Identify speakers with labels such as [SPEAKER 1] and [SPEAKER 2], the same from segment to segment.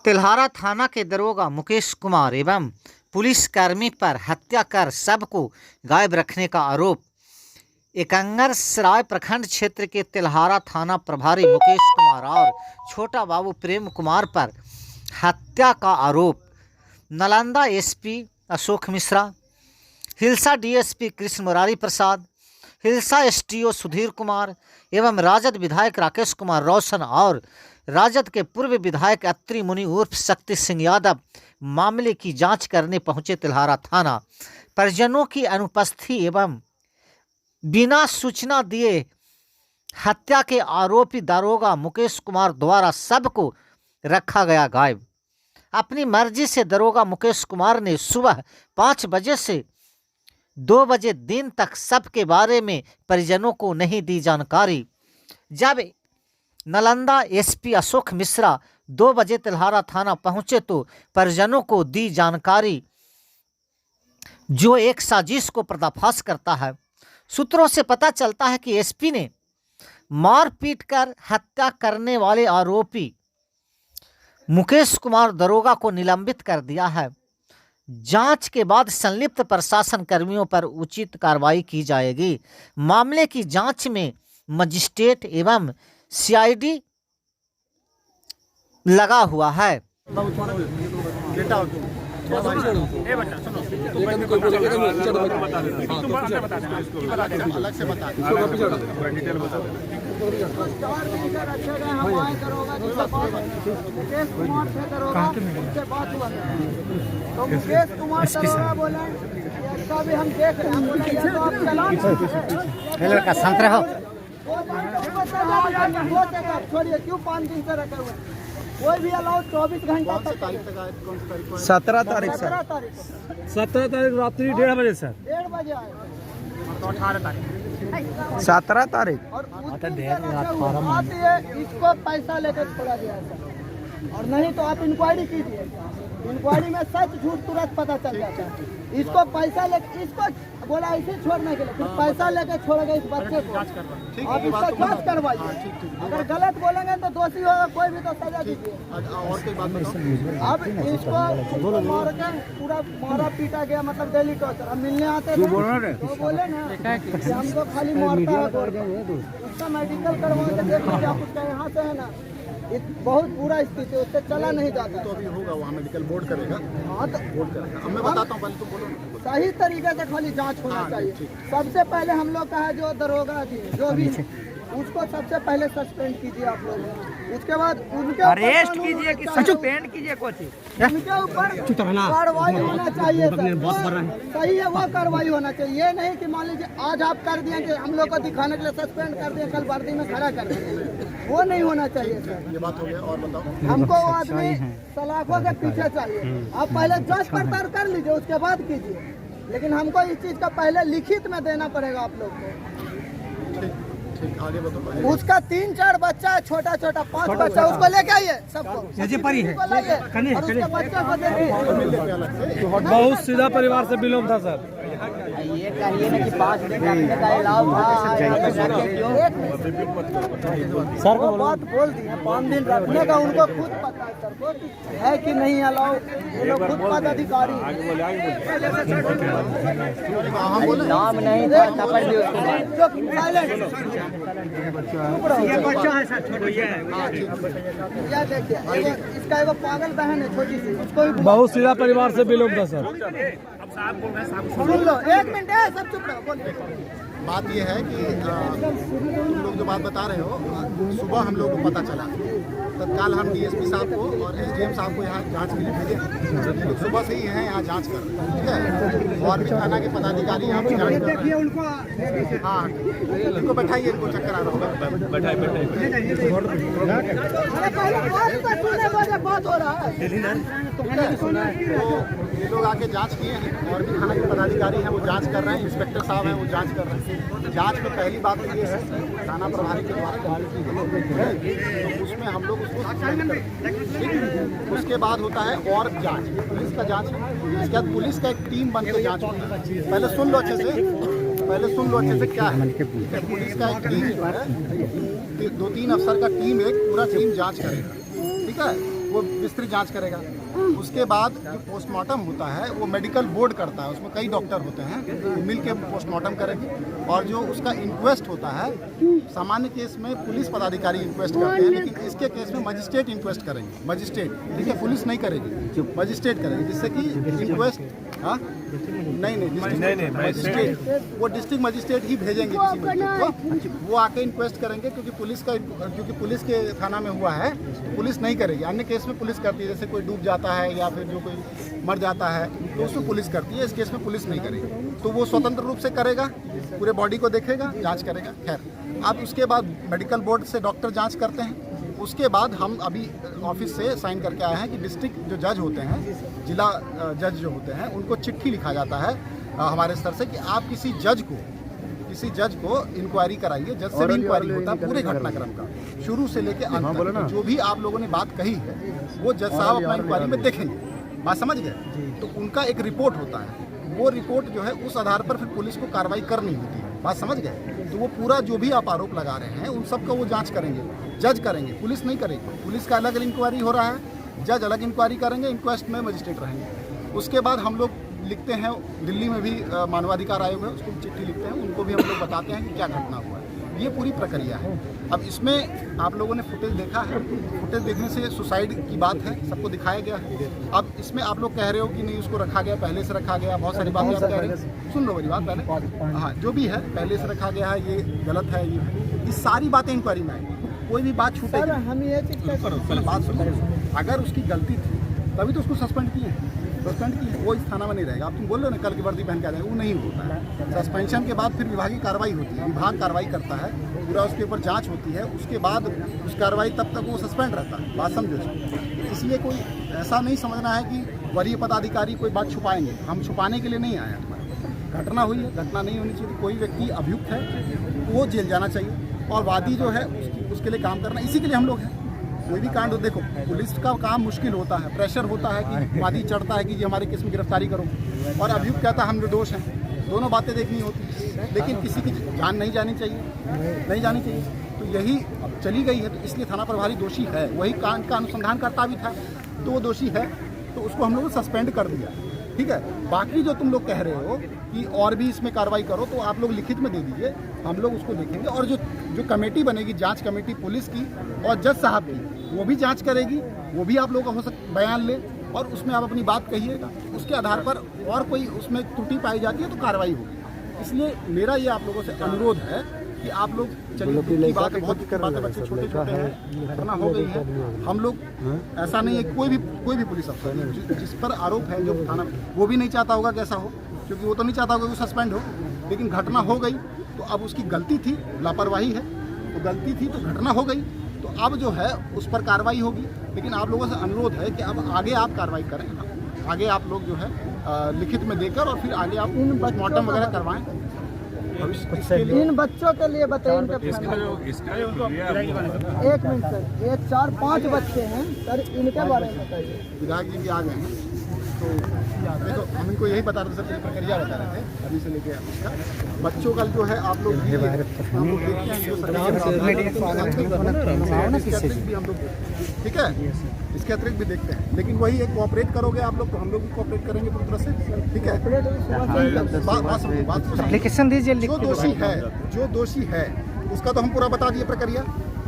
[SPEAKER 1] तिल्हारा थाना के दरोगा मुकेश कुमार एवं पुलिसकर्मी पर हत्या कर शव को गायब रखने का आरोप। एकंगरसराय प्रखंड क्षेत्र के तिल्हारा थाना प्रभारी मुकेश कुमार और छोटा बाबू प्रेम कुमार पर हत्या का आरोप। Nalanda SP Ashok Mishra, Hilsa DSP Krishna Murari Prasad, Hilsa STO Sudhir Kumar एवं राजद विधायक राकेश कुमार रोशन और राजद के पूर्व विधायक अत्रि मुनि उर्फ शक्ति सिंह यादव मामले की जांच करने पहुंचे तिल्हारा थाना। परिजनों की अनुपस्थिति एवं बिना सूचना दिए हत्या के आरोपी दारोगा मुकेश कुमार द्वारा शव को रखा गया गायब। अपनी मर्जी से दरोगा मुकेश कुमार ने सुबह 5 बजे से 2 बजे दिन तक शव के बारे में परिजनों को नहीं दी जानकारी। जब नालंदा एसपी अशोक मिश्रा 2 बजे तिल्हारा थाना पहुंचे तो परिजनों को दी जानकारी, जो एक साजिश को पर्दाफाश करता है। सूत्रों से पता चलता है कि एसपी ने मारपीट कर हत्या करने वाले आरोपी मुकेश कुमार दरोगा को निलंबित कर दिया है। जांच के बाद संलिप्त प्रशासन कर्मियों पर उचित कार्रवाई की जाएगी। मामले की जांच में मजिस्ट्रेट एवं सीआईडी लगा हुआ है।
[SPEAKER 2] तो मुकेश कुमार दरोगा बोले ऐसा भी हम देख रहे हैं, बोले ये तो आप चलान
[SPEAKER 1] लड़का शांत रहो।
[SPEAKER 2] छोड़िए, क्यों 5 दिन से रखे हुए? कोई भी अलाउ 24 घंटा तक।
[SPEAKER 3] 17 तारीख सर,
[SPEAKER 2] 17 तारीख
[SPEAKER 3] 17 तारीख रात्रि 1:30 बजे सर,
[SPEAKER 2] 1:30 बजे आए
[SPEAKER 3] तो 18 तारीख 17 तारीख
[SPEAKER 2] और आती है, इसको पैसा लेकर छोड़ा गया है सर। और नहीं तो आप इंक्वायरी कीजिए, इंक्वायरी में सच झूठ तुरंत पता चल जाता है। इसको पैसा लेकर, इसको बोला ऐसे छोड़ने के लिए, फिर पैसा लेकर छोड़ गए इस बच्चे को। आप इसका जांच करवाइए, अगर गलत बोलेंगे तो दोषी होगा, कोई भी तो सजा दीजिए। अब इसको मार के पूरा मारा पीटा गया, मतलब दिल्ली टॉर्चर। अब मिलने आते थे तो बोले ना कि हमको खाली मारता है, उसका मेडिकल करवा के देख लीजिए आप, उसका यहाँ से है ना बहुत बुरा स्थिति, उससे चला नहीं जाता।
[SPEAKER 4] तो अभी होगा वहाँ मेडिकल बोर्ड करेगा।
[SPEAKER 2] हाँ तो
[SPEAKER 4] बोर्ड करेगा। अब मैं बताता हूँ, पहले तो बोलो।
[SPEAKER 2] सही तरीके से खाली जांच होना चाहिए। सबसे पहले हम लोग का है जो दरोगा जी जो भी उसको सबसे पहले सस्पेंड कीजिए आप लोग, उसके बाद उनके
[SPEAKER 3] अरेस्ट कीजिए कि सस्पेंड कीजिए, कुछ
[SPEAKER 2] उनके ऊपर कार्रवाई होना चाहिए सर। सही है, वो कार्रवाई होना चाहिए। ये नहीं कि मान लीजिए आज आप कर दिए कि हम लोग को दिखाने के लिए सस्पेंड कर दिए, कल वर्दी में खड़ा कर दिए, वो नहीं होना चाहिए सर।
[SPEAKER 4] ये बात हो गया। और बताओ,
[SPEAKER 2] हमको वो आदमी सलाखों के पीछे चाहिए। आप पहले जांच पड़ताल कर लीजिए, उसके बाद कीजिए, लेकिन हमको इस चीज का पहले लिखित में देना पड़ेगा आप लोग को।
[SPEAKER 4] आगे बताओ।
[SPEAKER 2] उसका 3-4 बच्चा है, छोटा छोटा 5 बच्चा, उसको लेके आइए सबको, उसको लाइए और उसके बच्चे को देखिए।
[SPEAKER 3] बहुत सीधा परिवार से बिलोंग था सर।
[SPEAKER 2] ये कहिए ना कि 5 दिन का अलाउ था सर, वो बात बोल दी है। 5 दिन रखने का उनको खुद पता है सर को है कि नहीं अलाउ, ये लोग खुद पदाधिकारी नाम नहीं था।
[SPEAKER 3] ये बच्चा है सर, छोटा
[SPEAKER 2] या देखिए, इसका एगो पागल बहन है छोटी सी, उसको भी
[SPEAKER 3] बहुत सीधा परिवार से बिलोंग था सर।
[SPEAKER 2] सुन लो, 1 मिनट है, सब चुप रहो, बोलिए।
[SPEAKER 4] बात ये है कि तुम लोग जो बात बता रहे हो, सुबह हम लोग को पता चला, तत्काल हम डीएसपी साहब को और एसडीएम साहब को यहाँ जांच के लिए भेजे। ये लोग सुबह से ही हैं यहाँ जांच कर रहे हैं, ठीक है। और भी थाना के पदाधिकारी यहाँ पे जांच कर रहे हैं। हाँ, इनको बैठाइए, इनको चक्कर आ रहा होगा।
[SPEAKER 2] बात हो रहा है,
[SPEAKER 4] ये लोग आके जांच किए हैं और भी थाना के पदाधिकारी हैं वो जांच कर रहे हैं, इंस्पेक्टर साहब हैं वो जांच कर रहे हैं। जांच में पहली बात तो ये है थाना प्रभारी के द्वारा गाड़ी की गई, तो उसमें हम लोग उसको ठीक। उसके बाद होता है और जांच, पुलिस का जांच है। इसके बाद पुलिस का एक टीम बनकर जांच होती है। पहले सुन लो अच्छे से, क्या है। पुलिस का एक टीम जो है, 2-3 अफसर का टीम, एक पूरा टीम जाँच करेगा, ठीक ठीक है, वो विस्तृत जांच करेगा। उसके बाद जो पोस्टमार्टम होता है वो मेडिकल बोर्ड करता है, उसमें कई डॉक्टर होते हैं, वो मिल के पोस्टमार्टम करेंगे। और जो उसका इंक्वेस्ट होता है, सामान्य केस में पुलिस पदाधिकारी इंक्वेस्ट करते हैं, लेकिन इसके केस में मजिस्ट्रेट इंक्वेस्ट करेंगे, मजिस्ट्रेट, ठीक है, पुलिस नहीं करेगी, मजिस्ट्रेट करेगी, जिससे कि इंक्वेस्ट नहीं मजिस्ट्रेट, वो डिस्ट्रिक्ट मजिस्ट्रेट ही भेजेंगे किसी मजिस्ट्रेट को, वो आके इंक्वेस्ट करेंगे, क्योंकि पुलिस के थाना में हुआ है तो पुलिस नहीं करेगी। अन्य केस में पुलिस करती है, जैसे कोई डूब जाता है या फिर जो कोई मर जाता है तो उसमें पुलिस करती है, इस केस में पुलिस नहीं करेगी। तो वो स्वतंत्र रूप से करेगा, पूरे बॉडी को देखेगा, जांच करेगा। खैर, अब उसके बाद मेडिकल बोर्ड से डॉक्टर जांच करते हैं। उसके बाद हम अभी ऑफिस से साइन करके आए हैं कि डिस्ट्रिक्ट जो जज होते हैं, जिला जज जो होते हैं, उनको चिट्ठी लिखा जाता है हमारे स्तर से कि आप किसी जज को इंक्वायरी कराइए। जज से भी इंक्वायरी होता है पूरे घटनाक्रम का, शुरू से लेकर अंत तक। जो भी आप लोगों ने बात कही है वो जज साहब अपना इंक्वायरी में देखेंगे, बात समझ गए? तो उनका एक रिपोर्ट होता है, वो रिपोर्ट जो है उस आधार पर फिर पुलिस को कार्रवाई करनी होती है, बात समझ गए? तो वो पूरा जो भी आप आरोप लगा रहे हैं उन सब का वो जांच करेंगे, जज करेंगे, पुलिस नहीं करेगी। पुलिस का अलग इंक्वायरी हो रहा है, जज अलग इंक्वायरी करेंगे, इंक्वेस्ट में मजिस्ट्रेट रहेंगे। उसके बाद हम लोग लिखते हैं, दिल्ली में भी मानवाधिकार आयोग है, उसको चिट्ठी लिखते हैं, उनको भी हम लोग बताते हैं कि क्या घटना हुआ है। ये पूरी प्रक्रिया है। अब इसमें आप लोगों ने फुटेज देखा है, फुटेज देखने से सुसाइड की बात है, सबको दिखाया गया है। अब इसमें आप लोग कह रहे हो कि नहीं उसको रखा गया, पहले से रखा गया, बहुत सारी बातें आप कह रहे हैं। सुन लो मेरी बात पहले, हाँ, जो भी है पहले से रखा गया है, ये गलत है, ये सारी बातें इंक्वायरी में आएंगी, कोई भी बात छूटेगी।
[SPEAKER 2] हम ये
[SPEAKER 4] बात सुनो, अगर उसकी गलती थी तभी तो उसको सस्पेंड किए, वो इस थाना में नहीं रहेगा। आप तुम बोल रहे हो ना कल की वर्दी पहन के आ जाएगा, वो नहीं होता है। सस्पेंशन के बाद फिर विभागीय कार्रवाई होती है, विभाग कार्रवाई करता है, पूरा उसके ऊपर जांच होती है, उसके बाद उस कार्रवाई तब तक वो सस्पेंड रहता है, बात समझो। इसलिए कोई ऐसा नहीं समझना है कि वरीय पदाधिकारी कोई बात छुपाएंगे, हम छुपाने के लिए नहीं आए हैं। घटना हुई है, घटना नहीं होनी चाहिए। कोई व्यक्ति अभियुक्त है वो जेल जाना चाहिए, और वादी जो है उसके लिए काम करना, इसी के लिए हम लोग हैं। कोई भी कांड हो, देखो पुलिस का काम मुश्किल होता है, प्रेशर होता है कि वादी चढ़ता है कि ये हमारे केस में गिरफ्तारी करो, और अभियुक्त कहता है हम निर्दोष हैं, दोनों बातें देखनी होती है। लेकिन किसी की जान नहीं जानी चाहिए, तो यही चली गई है। तो इसलिए थाना प्रभारी दोषी है, वही कांड का अनुसंधान करता भी था, तो वो दोषी है, तो उसको हम लोग सस्पेंड कर दिया, ठीक है। बाकी जो तुम लोग कह रहे हो कि और भी इसमें कार्रवाई करो, तो आप लोग लिखित में दे दीजिए, हम लोग उसको देखेंगे। और जो कमेटी बनेगी, जांच कमेटी पुलिस की और जज साहब की, वो भी जांच करेगी, वो भी आप लोगों का हो सकता बयान ले, और उसमें आप अपनी बात कहिएगा। उसके आधार पर और कोई उसमें त्रुटि पाई जाती है तो कार्रवाई होगी। इसलिए मेरा ये आप लोगों से अनुरोध है कि आप लोग चलिए, बात है, बहुत बात है, बच्चे छोटे छोटे हैं, घटना हो गई है। हम लोग ऐसा नहीं है, कोई भी पुलिस अफसर जिस पर आरोप है, जो थाना, वो भी नहीं चाहता होगा कि ऐसा हो, क्योंकि वो तो नहीं चाहता होगा कि वो सस्पेंड हो। लेकिन घटना हो गई तो अब उसकी गलती थी, लापरवाही है, तो गलती थी तो घटना हो गई, तो अब जो है उस पर कार्रवाई होगी। लेकिन आप लोगों से अनुरोध है कि अब आगे आप कार्रवाई करें, आगे आप लोग जो है लिखित में देकर और फिर आगे आप पोस्टमार्टम वगैरह करवाएं।
[SPEAKER 2] इन बच्चों के लिए बताइए, एक मिनट सर, ये 4-5 बच्चे हैं सर, इनके बारे में बताइए।
[SPEAKER 4] विधायक जी भी आ गए हैं, तो देखो हम इनको यही बता रहे थे, सर प्रक्रिया बता रहे थे अभी से लेके उसका। बच्चों का जो है आप लोग भी हम लोग देखते हैं, ठीक है, इसके अतिरिक्त भी देखते हैं। लेकिन वही एक कोऑपरेट करोगे आप लोग, तो हम लोग भी कोऑपरेट करेंगे पूरी तरह से, ठीक है। बात
[SPEAKER 1] एप्लीकेशन दीजिए,
[SPEAKER 4] जो दोषी है उसका तो हम पूरा बता दिए प्रक्रिया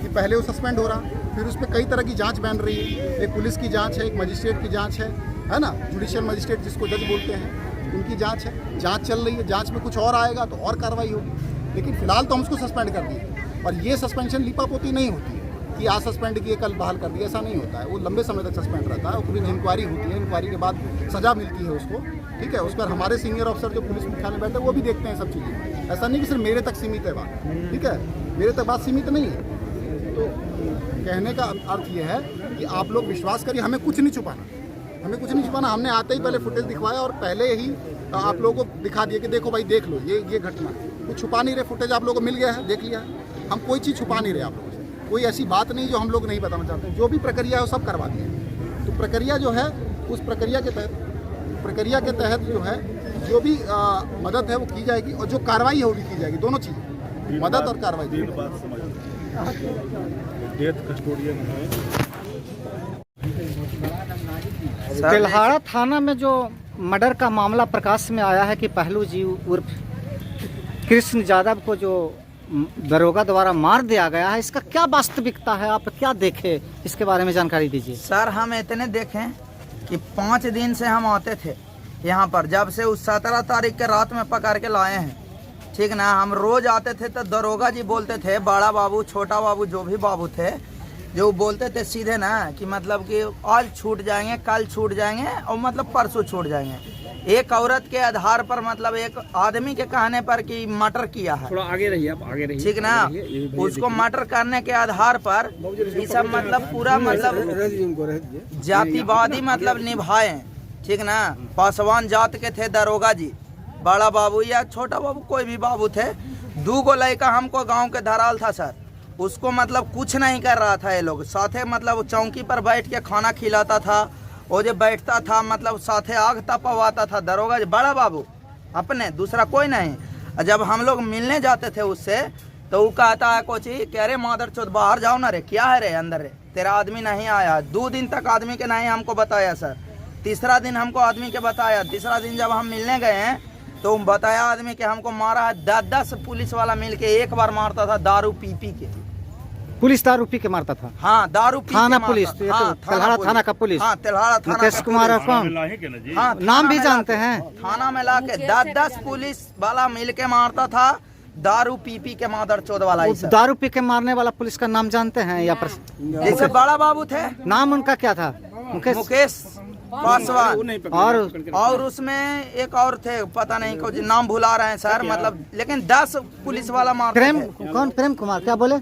[SPEAKER 4] कि पहले वो सस्पेंड हो रहा, फिर उस पर कई तरह की जांच बन रही है। एक पुलिस की जांच है, एक मजिस्ट्रेट की जांच है ना, जुडिशियल मजिस्ट्रेट जिसको जज बोलते हैं, उनकी जांच है, जांच चल रही है। जांच में कुछ और आएगा तो और कार्रवाई होगी, लेकिन फिलहाल तो हम उसको सस्पेंड कर दिए। और ये सस्पेंशन लिपापोती नहीं होती कि आज सस्पेंड किए कल बहाल कर दिया, ऐसा नहीं होता है। वो लंबे समय तक सस्पेंड रहता है, पूरी इंक्वायरी होती है, इंक्वायरी के बाद सजा मिलती है उसको, ठीक है। उस पर हमारे सीनियर ऑफिसर जो पुलिस मुख्यालय में बैठे वो भी देखते हैं सब चीज़ें। ऐसा नहीं कि सिर्फ मेरे तक सीमित है बात, ठीक है, मेरे तक बात सीमित नहीं है। तो कहने का अर्थ ये है कि आप लोग विश्वास करिए, हमें कुछ नहीं छुपाना, हमने आते ही पहले फुटेज दिखवाया और पहले ही आप लोगों को दिखा दिया कि देखो भाई देख लो ये घटना, कुछ छुपा नहीं रहे, फुटेज आप लोगों को मिल गया है, देख लिया। हम कोई चीज़ छुपा नहीं रहे आप लोगों से, कोई ऐसी बात नहीं जो हम लोग नहीं बताना चाहते। जो भी प्रक्रिया है वो सब करवा दिए। तो प्रक्रिया जो है उस प्रक्रिया के तहत जो है जो भी मदद है वो की जाएगी, और जो कार्रवाई है वो भी की जाएगी, दोनों चीज़ें, मदद और कार्रवाई।
[SPEAKER 5] डेथ कस्टोडियन है
[SPEAKER 1] तेल्हाड़ा थाना में जो मर्डर का मामला प्रकाश में आया है कि पहलू जी उर्फ कृष्ण यादव को जो दरोगा द्वारा मार दिया गया है, इसका क्या वास्तविकता है, आप क्या देखे, इसके बारे में जानकारी दीजिए।
[SPEAKER 5] सर हम इतने देखें कि 5 दिन से हम आते थे यहाँ पर, जब से उस 17 तारीख के रात में पकड़ के लाए हैं, ठीक ना। हम रोज आते थे तो दरोगा जी बोलते थे, बड़ा बाबू छोटा बाबू जो भी बाबू थे, जो बोलते थे सीधे ना कि मतलब कि आज छूट जाएंगे, कल छूट जाएंगे और मतलब परसों छूट जाएंगे। एक औरत के आधार पर, मतलब एक आदमी के कहने पर कि मर्डर किया है,
[SPEAKER 3] थोड़ा आगे रहिए आप, आगे रहिए,
[SPEAKER 5] ठीक ना। उसको मर्डर करने के आधार पर ये सब मतलब पूरा मतलब जातिवादी मतलब निभाए, ठीक ना। पासवान जात के थे दरोगा जी, बड़ा बाबू या छोटा बाबू कोई भी बाबू थे। 2 गो लड़का हमको गांव के धराल था सर, उसको मतलब कुछ नहीं कर रहा था ये लोग, साथे मतलब चौकी पर बैठ के खाना खिलाता था, वो जो बैठता था मतलब साथे आग तपावाता था दरोगा जी, बड़ा बाबू अपने, दूसरा कोई नहीं। जब हम लोग मिलने जाते थे उससे तो वो कहता है कोची, कह रहे मादर चौथ बाहर जाओ ना रे, क्या है रे अंदर रे, तेरा आदमी नहीं आया। 2 दिन तक आदमी के नहीं हमको बताया सर, तीसरा दिन हमको आदमी के बताया। तीसरा दिन जब हम मिलने गए हैं तो बताया आदमी के हमको मारा है। 10 पुलिस वाला मिल के एक बार मारता था, दारू पी के।
[SPEAKER 1] पुलिस दारू पी के मारता था?
[SPEAKER 5] हाँ, दारू पी
[SPEAKER 1] थाना
[SPEAKER 5] के
[SPEAKER 1] पुलिस,
[SPEAKER 5] मारता।
[SPEAKER 1] ये तो
[SPEAKER 5] हाँ,
[SPEAKER 1] तेल्हाड़ा थाना का पुलिस।
[SPEAKER 5] हाँ, तेल्हाड़ा थाना
[SPEAKER 1] मुकेश
[SPEAKER 5] का
[SPEAKER 1] कुमार
[SPEAKER 5] पुलिस।
[SPEAKER 1] कौन?
[SPEAKER 5] हाँ,
[SPEAKER 1] नाम भी
[SPEAKER 5] थाना में
[SPEAKER 1] जानते
[SPEAKER 5] लाके-
[SPEAKER 1] हैं?
[SPEAKER 5] थाना में लाके 10 पुलिस वाला मिल के मारता था, दारू पी के मादर चौथ वाला ही
[SPEAKER 1] वो
[SPEAKER 5] सर।
[SPEAKER 1] दारू पी के मारने वाला पुलिस का नाम जानते हैं या
[SPEAKER 5] जैसे बड़ा बाबू थे,
[SPEAKER 1] नाम उनका क्या था?
[SPEAKER 5] मुकेश पासवान, और उसमें एक और थे, पता नहीं कुछ नाम भुला रहे हैं सर, मतलब लेकिन 10 पुलिस वाला मारते
[SPEAKER 1] प्रेम
[SPEAKER 5] थे।
[SPEAKER 1] कौन? प्रेम कुमार क्या बोले?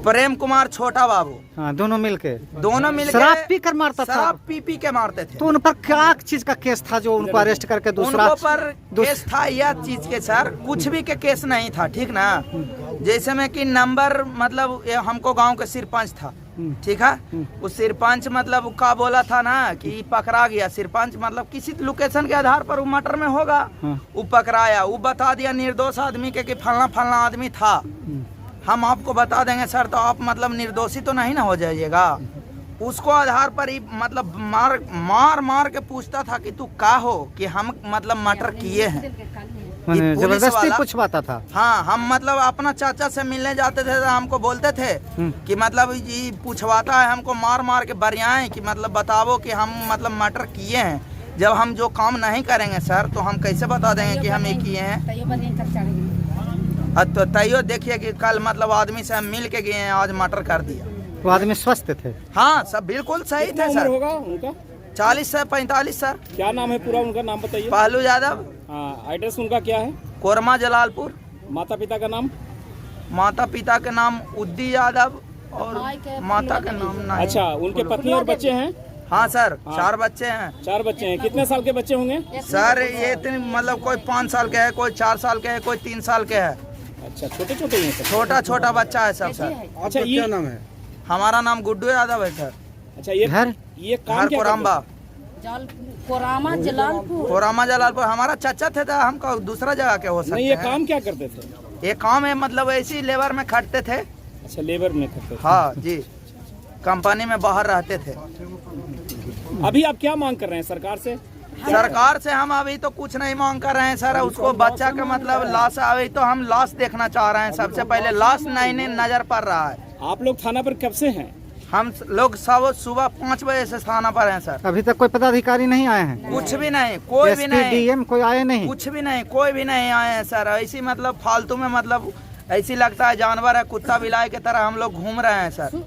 [SPEAKER 5] प्रेम कुमार छोटा बाबू,
[SPEAKER 1] हाँ, दोनों मिलके
[SPEAKER 5] शराब
[SPEAKER 1] पी कर मारता था।
[SPEAKER 5] शराब पी के मारते थे।
[SPEAKER 1] तो उन पर क्या चीज का केस था जो उनको अरेस्ट करके दूसरा?
[SPEAKER 5] उनको पर केस था यह चीज के सर, कुछ भी के केस नहीं था, ठीक ना। जैसे में कि नंबर मतलब ये हमको गांव के सरपंच था, ठीक है। उस सरपंच मतलब का बोला था ना कि पकड़ा गया सरपंच, मतलब किसी लोकेशन के आधार पर वो मर्डर में होगा, वो पकड़ाया, वो बता दिया निर्दोष आदमी के कि फलना आदमी था। हम आपको बता देंगे सर, तो आप मतलब निर्दोषी तो नहीं ना हो जाइएगा। उसको आधार पर ही मतलब मार के पूछता था कि तू का हो, कि हम मतलब मर्डर किए हैं,
[SPEAKER 1] जबरदस्ती पूछवाता था।
[SPEAKER 5] हाँ, हम मतलब अपना चाचा से मिलने जाते थे तो हमको बोलते थे कि मतलब ये पूछवाता है हमको मार के बरियाएं कि मतलब बताओ कि हम मतलब मर्डर किए हैं। जब हम जो काम नहीं करेंगे सर तो हम कैसे बता देंगे कि हम ये किए हैं। तो तैयो देखिए कि कल मतलब आदमी से हम मिल के गए हैं, आज मर्डर कर दिया।
[SPEAKER 1] वो आदमी स्वस्थ थे?
[SPEAKER 5] हाँ, सब बिल्कुल सही थे सर।
[SPEAKER 3] होगा उनका
[SPEAKER 5] 40 से 45 सर।
[SPEAKER 3] क्या नाम है पूरा उनका, नाम बताइए।
[SPEAKER 5] पहलू यादव।
[SPEAKER 3] हाँ, एड्रेस उनका क्या है?
[SPEAKER 5] कोरमा जलालपुर।
[SPEAKER 3] माता पिता का नाम?
[SPEAKER 5] माता पिता के नाम उद्दी यादव और माता का नाम नहीं।
[SPEAKER 3] अच्छा, उनके पत्नी और बच्चे हैं?
[SPEAKER 5] हाँ सर, 4 बच्चे हैं।
[SPEAKER 3] 4 बच्चे हैं। कितने साल के बच्चे होंगे
[SPEAKER 5] सर? ये इतने मतलब कोई 5 साल के है, कोई 4 साल के है, कोई 3 साल के है।
[SPEAKER 3] अच्छा, छोटे ही हैं सर?
[SPEAKER 5] छोटा बच्चा है सब सर।
[SPEAKER 3] अच्छा, ये क्या नाम है?
[SPEAKER 5] हमारा नाम गुड्डू यादव है सर।
[SPEAKER 3] अच्छा, ये
[SPEAKER 1] घर
[SPEAKER 3] काम क्या
[SPEAKER 5] कोराम्बा,
[SPEAKER 6] कोरामा जलालपुर।
[SPEAKER 5] कोरामा जलालपुर। हमारा चाचा थे तो हमको दूसरा जगह के हो सकते
[SPEAKER 3] नहीं, ये
[SPEAKER 5] हैं।
[SPEAKER 3] काम क्या करते थे?
[SPEAKER 5] ये काम है मतलब ऐसी लेबर में खटते थे।
[SPEAKER 3] अच्छा, लेबर में करते थे।
[SPEAKER 5] हाँ जी, कंपनी में बाहर रहते थे।
[SPEAKER 3] अभी आप क्या मांग कर रहे हैं सरकार से?
[SPEAKER 5] सरकार से हम अभी तो कुछ नहीं मांग कर रहे हैं सर। उसको बच्चा का मतलब लाश, अभी तो हम लाश देखना चाह रहे हैं। सबसे पहले लाश नहीं नजर पड़ रहा है।
[SPEAKER 3] आप लोग थाना पर कब से हैं?
[SPEAKER 5] हम लोग सब सुबह 5 बजे से थाना पर हैं सर।
[SPEAKER 1] अभी तक कोई पदाधिकारी नहीं आए हैं?
[SPEAKER 5] कुछ भी नहीं, कोई भी नहीं,
[SPEAKER 1] डीएम कोई आए नहीं?
[SPEAKER 5] कुछ भी नहीं, कोई भी नहीं आए हैं सर। ऐसी मतलब फालतू में मतलब ऐसी लगता है जानवर है, कुत्ता बिलाई की तरह हम लोग घूम रहे हैं सर।